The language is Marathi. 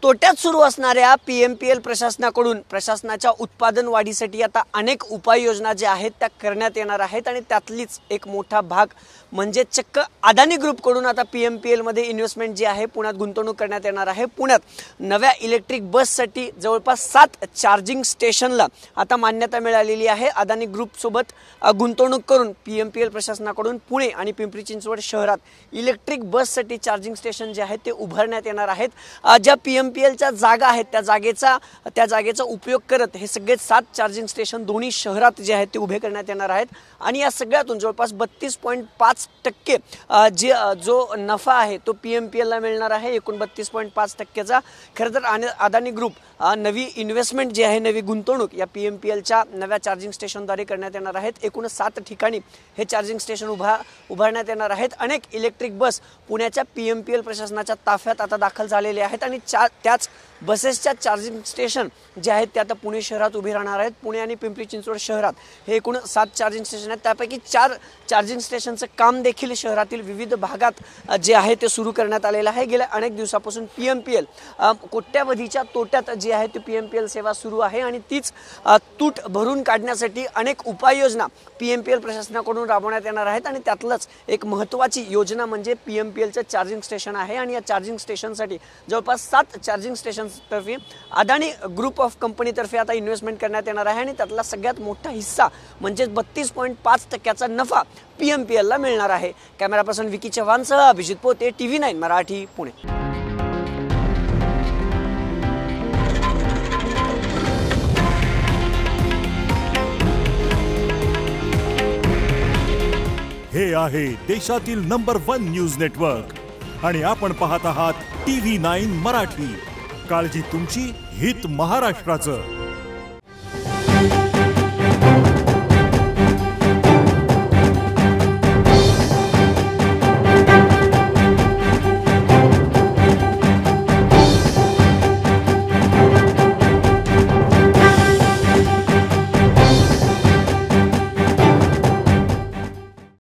तोट्यात सुरू असणाऱ्या PMPL प्रशासनाकडून प्रशासनाच्या उत्पादन वाढीसाठी आता अनेक उपाययोजना ज्या आहेत त्या करण्यात येणार आहेत आणि त्यातलीच एक मोठा भाग म्हणजे चक्क अदानी ग्रुपकडून आता PMPL मध्ये इन्व्हेस्टमेंट जी आहे पुण्यात गुंतवणूक करण्यात येणार आहे। पुण्यात नव्या इलेक्ट्रिक बससाठी जवळपास 7 चार्जिंग स्टेशनला आता मान्यता मिळालेली आहे। अदानी ग्रुप सोबत गुंतवणूक करून PMPL प्रशासनाकडून पुणे आणि पिंपरी चिंचवड शहरात इलेक्ट्रिक बससाठी चार्जिंग स्टेशन जे आहेत ते उभारण्यात येणार आहेत। ज्या PMPLच्या जागा आहेत त्या जागेचा उपयोग करत हे सगळे 7 चार्जिंग स्टेशन दोन्ही शहरात जे आहेत ते उभे करण्यात येणार आहेत आणि या सगळ्यातून जवळपास 32.5% जो नफा आहे तो PMPL ला मिळणार आहे। एकूण 32.5%चा खरं तर अदानी ग्रुप नवी इन्व्हेस्टमेंट जी आहे नवी गुंतवणूक या PMPLच्या नव्या चार्जिंग स्टेशनद्वारे करण्यात येणार आहेत। एकूण 7 ठिकाणी हे चार्जिंग स्टेशन उभारण्यात येणार आहेत। अनेक इलेक्ट्रिक बस पुण्याच्या PMPL प्रशासनाच्या ताफ्यात आता दाखल झालेले आहेत आणि त्याच बसेसच्या चार्जिंग स्टेशन जे आहेत ते आता पुणे शहरात उभे राहणार आहेत। पुणे आणि पिंपरी चिंचवड शहरात हे एकूण 7 चार्जिंग स्टेशन आहेत। त्यापैकी 4 चार्जिंग स्टेशनचं काम देखील शहरातील विविध भागात जे आहे ते सुरू करण्यात आलेलं आहे। गेल्या अनेक दिवसापासून PMPL कोट्यावधीच्या तोट्यात जी आहे ती PMPL सेवा सुरू आहे आणि तीच तूट भरून काढण्यासाठी अनेक उपाययोजना PMPL प्रशासनाकडून राबवण्यात येणार आहेत आणि त्यातलंच एक महत्त्वाची योजना म्हणजे PMPLचं चार्जिंग स्टेशन आहे आणि या चार्जिंग स्टेशनसाठी जवळपास 7 चार्जिंग स्टेशन तर्फे अदानी ग्रुप ऑफ कंपनी तर्फे आता इन्व्हेस्टमेंट करण्यात येणार आहे आणि त्यातला सगळ्यात मोठा हिस्सा म्हणजे 32.5%चा नफा PMPL ला मिळणार आहे। कॅमेरा पर्सन विकी चव्हाणसह अभिजित पोते TV9 मराठी पुणे। हे आहे देशातील नंबर 1 न्यूज नेटवर्क आणि आपण पाहत आहात TV9 मराठी। काळजी तुमची, हित महाराष्ट्राचं।